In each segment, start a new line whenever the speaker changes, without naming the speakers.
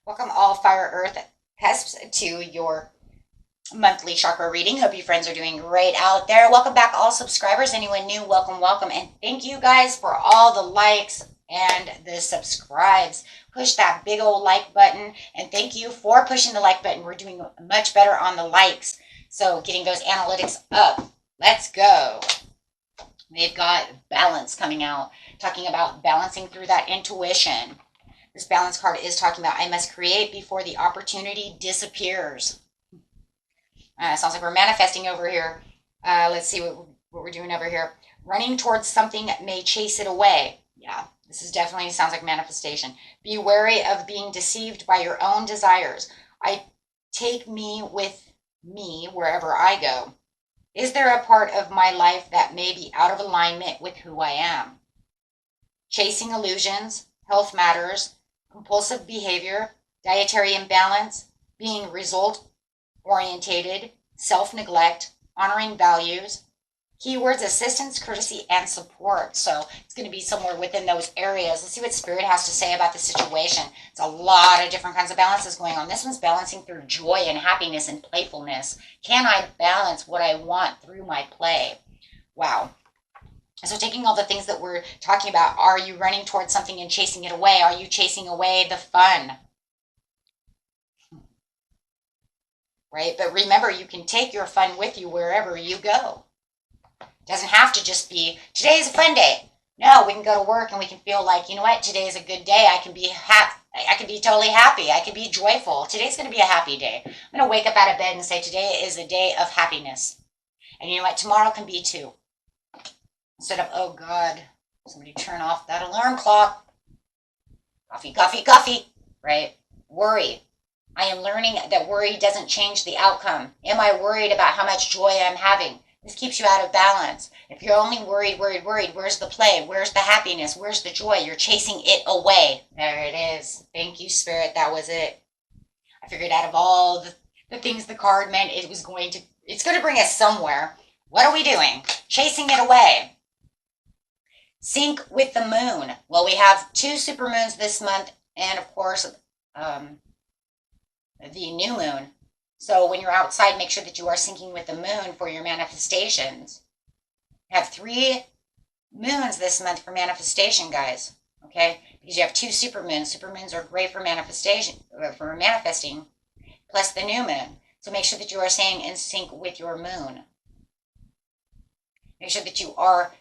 Welcome all Fire Earth Cusps to your monthly chakra reading. Hope you friends are doing great out there. Welcome back all subscribers. Anyone new, welcome, welcome. And thank you guys for all the likes and the subscribes. Push that big old like button. And thank you for pushing the like button. We're doing much better on the likes. So getting those analytics up. Let's go. They've got balance coming out. Talking about balancing through that intuition. This balance card is talking about I must create before the opportunity disappears. Sounds like we're manifesting over here. Let's see what we're doing over here. Running towards something may chase it away. Yeah, this is definitely sounds like manifestation. Be wary of being deceived by your own desires. I take me with me wherever I go. Is there a part of my life that may be out of alignment with who I am? Chasing illusions, health matters, compulsive behavior, dietary imbalance, being result-orientated, self-neglect, honoring values. Keywords, assistance, courtesy, and support. So it's going to be somewhere within those areas. Let's see what Spirit has to say about the situation. It's a lot of different kinds of balances going on. This one's balancing through joy and happiness and playfulness. Can I balance what I want through my play? Wow. So taking all the things that we're talking about, are you running towards something and chasing it away? Are you chasing away the fun? Right? But remember, you can take your fun with you wherever you go. It doesn't have to just be, today is a fun day. No, we can go to work and we can feel like, you know what, today is a good day. I can be I can be totally happy. I can be joyful. Today's going to be a happy day. I'm going to wake up out of bed and say, today is a day of happiness. And you know what, tomorrow can be too. Instead of, oh God, somebody turn off that alarm clock. Coffee, coffee, coffee, right? Worry. I am learning that worry doesn't change the outcome. Am I worried about how much joy I'm having? This keeps you out of balance. If you're only worried, where's the play? Where's the happiness? Where's the joy? You're chasing it away. There it is. Thank you, Spirit. That was it. I figured out of all the things the card meant, it's going to bring us somewhere. What are we doing? Chasing it away. Sync with the moon. Well, we have 2 supermoons this month, and of course, the new moon. So when you're outside, make sure that you are syncing with the moon for your manifestations. You have 3 moons this month for manifestation, guys. Okay, because you have 2 supermoons. Supermoons are great for manifestation, for manifesting, plus the new moon. So make sure that you are staying in sync with your moon. Make sure that you are,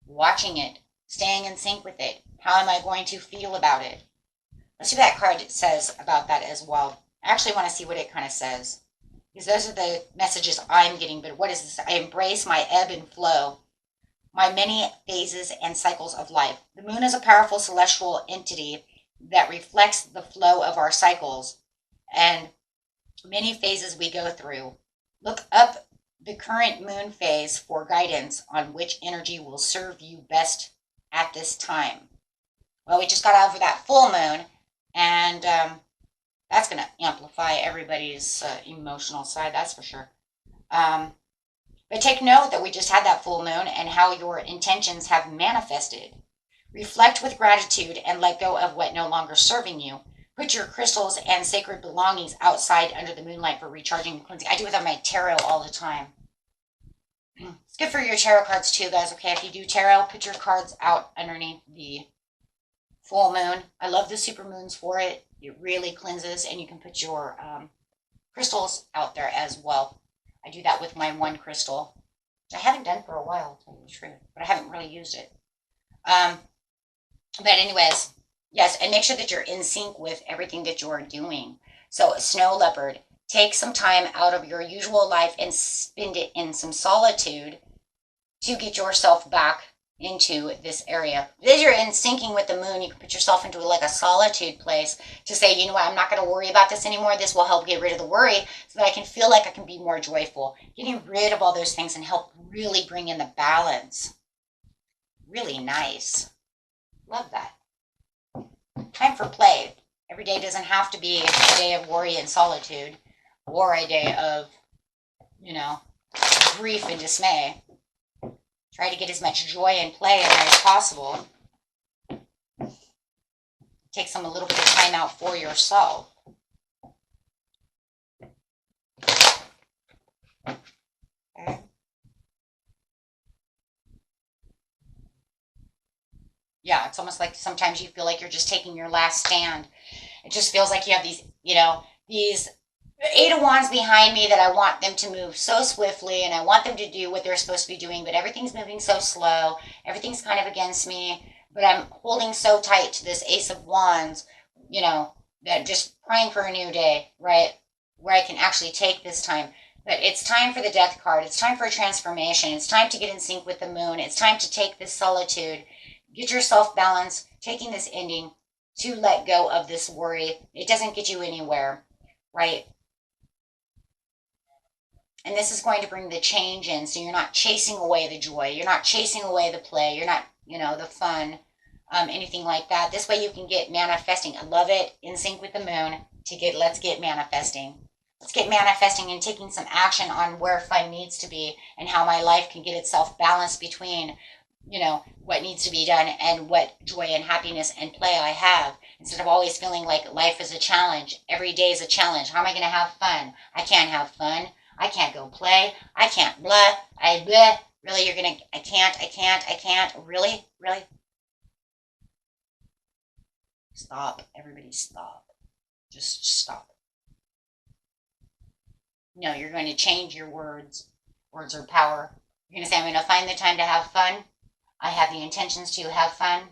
watching it, staying in sync with it. How am I going to feel about it? Let's see what that card says about that as well. I actually want to see what it kind of says, because those are the messages I'm getting. But what is this? I embrace my ebb and flow, my many phases and cycles of life. The moon is a powerful celestial entity that reflects the flow of our cycles and many phases we go through. Look up the current moon phase for guidance on which energy will serve you best at this time. Well, we just got over that full moon, and that's going to amplify everybody's emotional side, that's for sure. But take note that we just had that full moon and how your intentions have manifested. Reflect with gratitude and let go of what no longer serving you. Put your crystals and sacred belongings outside under the moonlight for recharging and cleansing. I do it with my tarot all the time. It's good for your tarot cards too, guys. Okay, if you do tarot, put your cards out underneath the full moon. I love the super moons for it. It really cleanses, and you can put your crystals out there as well. I do that with my one crystal, which I haven't done for a while, to tell you the truth, but I haven't really used it. But anyways, yes, and make sure that you're in sync with everything that you're doing. So, snow leopard, take some time out of your usual life and spend it in some solitude to get yourself back into this area. As you're in syncing with the moon, you can put yourself into like a solitude place to say, you know what, I'm not going to worry about this anymore. This will help get rid of the worry so that I can feel like I can be more joyful. Getting rid of all those things and help really bring in the balance. Really nice. Love that. Time for play. Every day doesn't have to be a day of worry and solitude or a day of, grief and dismay. Try to get as much joy and play in there as possible. Take a little bit of time out for yourself. Okay. Yeah, it's almost like sometimes you feel like you're just taking your last stand. It just feels like you have these, these Eight of Wands behind me that I want them to move so swiftly and I want them to do what they're supposed to be doing, but everything's moving so slow. Everything's kind of against me, but I'm holding so tight to this Ace of Wands, that just praying for a new day, right? Where I can actually take this time. But it's time for the Death card. It's time for a transformation. It's time to get in sync with the moon. It's time to take this solitude, get yourself balanced, taking this ending to let go of this worry. It doesn't get you anywhere, right? And this is going to bring the change in. So you're not chasing away the joy. You're not chasing away the play. You're not, the fun, anything like that. This way you can get manifesting. I love it. In sync with the moon let's get manifesting. Let's get manifesting and taking some action on where fun needs to be and how my life can get itself balanced between, what needs to be done and what joy and happiness and play I have. Instead of always feeling like life is a challenge. Every day is a challenge. How am I going to have fun? I can't have fun. I can't go play. I can't blah. Really, you're going to, I can't. Really? Stop. Everybody stop. Just stop. No, you're going to change your words. Words are power. You're going to say, I'm going to find the time to have fun. I have the intentions to have fun.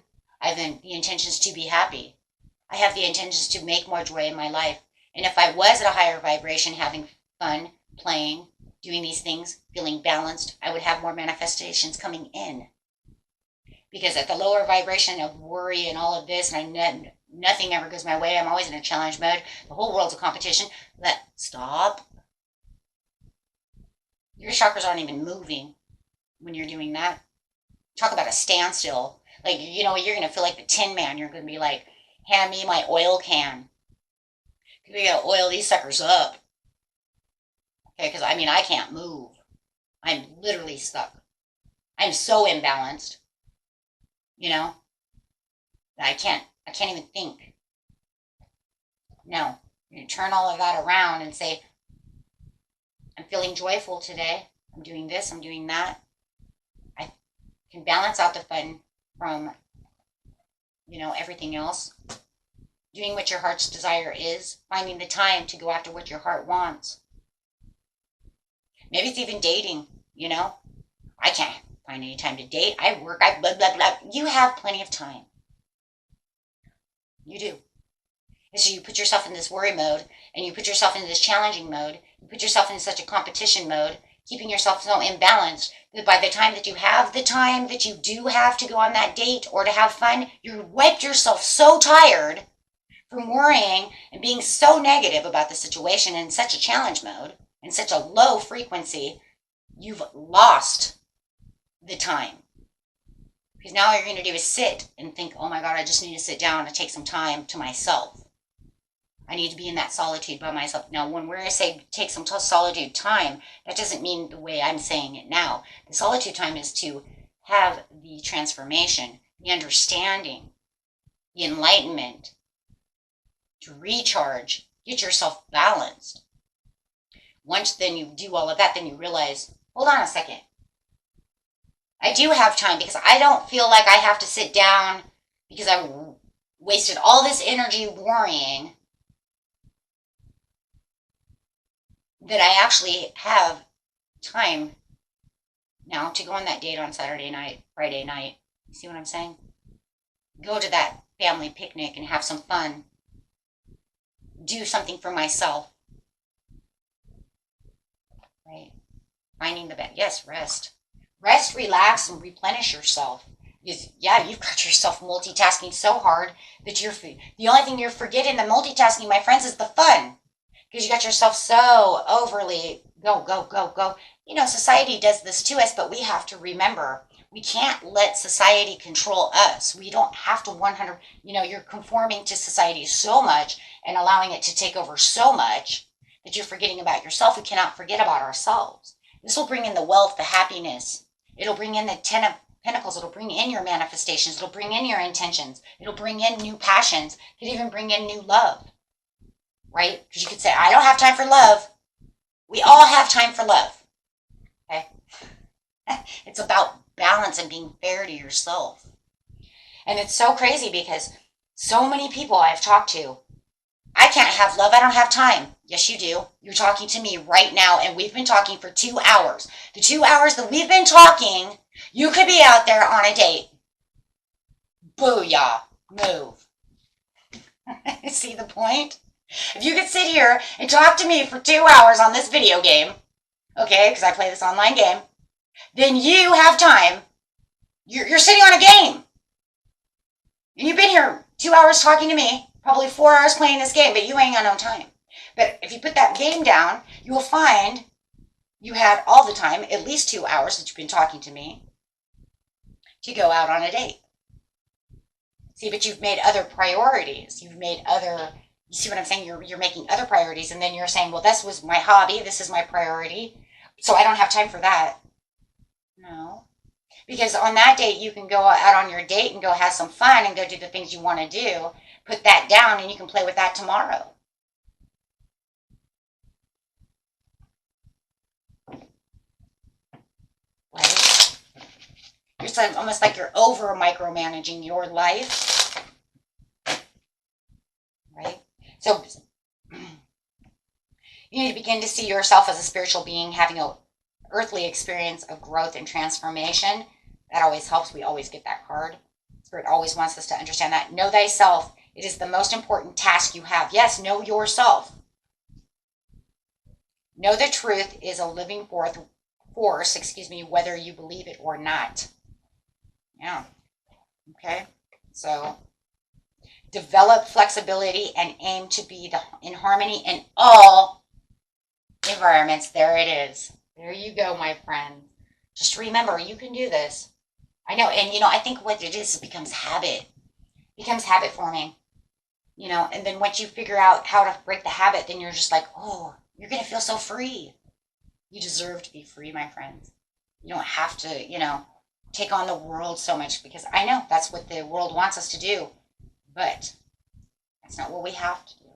I have the intentions to be happy. I have the intentions to make more joy in my life. And if I was at a higher vibration, having fun, playing, doing these things, feeling balanced, I would have more manifestations coming in. Because at the lower vibration of worry and all of this, and nothing ever goes my way, I'm always in a challenge mode. The whole world's a competition. Stop. Your chakras aren't even moving when you're doing that. Talk about a standstill. Like, you're going to feel like the Tin Man. You're going to be like, hand me my oil can. We got to oil these suckers up. Okay, because, I can't move. I'm literally stuck. I'm so imbalanced. I can't even think. No. You're going to turn all of that around and say, I'm feeling joyful today. I'm doing this, I'm doing that. I can balance out the fun from, everything else. Doing what your heart's desire is. Finding the time to go after what your heart wants. Maybe it's even dating, I can't find any time to date. I work, blah, blah, blah. You have plenty of time. You do. And so you put yourself in this worry mode, and you put yourself into this challenging mode. You put yourself in such a competition mode, keeping yourself so imbalanced that by the time that you have the time that you do have to go on that date or to have fun, you wiped yourself so tired from worrying and being so negative about the situation in such a challenge mode, in such a low frequency, you've lost the time. Because now all you're going to do is sit and think, oh my God, I just need to sit down and take some time to myself. I need to be in that solitude by myself. Now, when we're going to say take some solitude time, that doesn't mean the way I'm saying it now. The solitude time is to have the transformation, the understanding, the enlightenment, to recharge, get yourself balanced. Once then you do all of that, then you realize, hold on a second. I do have time because I don't feel like I have to sit down because I wasted all this energy worrying. That I actually have time now to go on that date on Saturday night, Friday night. You see what I'm saying? Go to that family picnic and have some fun. Do something for myself. Right? Finding the best. Yes, rest. Rest, relax, and replenish yourself. You've got yourself multitasking so hard that the only thing you're forgetting the multitasking, my friends, is the fun. Because you got yourself so overly go. Society does this to us, but we have to remember, we can't let society control us. We don't have to 100, you're conforming to society so much and allowing it to take over so much that you're forgetting about yourself. We cannot forget about ourselves. This will bring in the wealth, the happiness, It'll bring in the 10 of Pentacles. It'll bring in your manifestations. It'll bring in your intentions. It'll bring in new passions. It could even bring in new love, right? Because you could say, I don't have time for love. We all have time for love, okay? It's about balance and being fair to yourself. And it's so crazy because so many people I've talked to, I can't have love. I don't have time. Yes, you do. You're talking to me right now, and we've been talking for 2 hours. The 2 hours that we've been talking, you could be out there on a date. Booyah. Move. See the point? If you could sit here and talk to me for 2 hours on this video game, okay, because I play this online game, then you have time. You're sitting on a game. And you've been here 2 hours talking to me, probably 4 hours playing this game, but you ain't got no time. But if you put that game down, you will find you had all the time, at least 2 hours that you've been talking to me, to go out on a date. See, but you've made other priorities. You've made other, you see what I'm saying? You're making other priorities, and then you're saying, well, this was my hobby, this is my priority, so I don't have time for that. No. Because on that date, you can go out on your date and go have some fun and go do the things you want to do. Put that down, and you can play with that tomorrow. Right? It's like, almost like you're over micromanaging your life. Right? So you need to begin to see yourself as a spiritual being having an earthly experience of growth and transformation. That always helps. We always get that card. Spirit always wants us to understand that. Know thyself. It is the most important task you have. Yes, know yourself. Know the truth is a living force, whether you believe it or not. Yeah. Okay. So develop flexibility and aim to be in harmony in all environments. There it is. There you go, my friend. Just remember, you can do this. I know, and I think what it is, it becomes habit. It becomes habit forming. And then once you figure out how to break the habit, then you're just like, oh, you're going to feel so free. You deserve to be free, my friends. You don't have to, take on the world so much, because I know that's what the world wants us to do, but that's not what we have to do.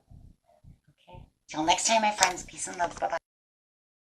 Okay? Till next time, my friends, peace and love. Bye-bye.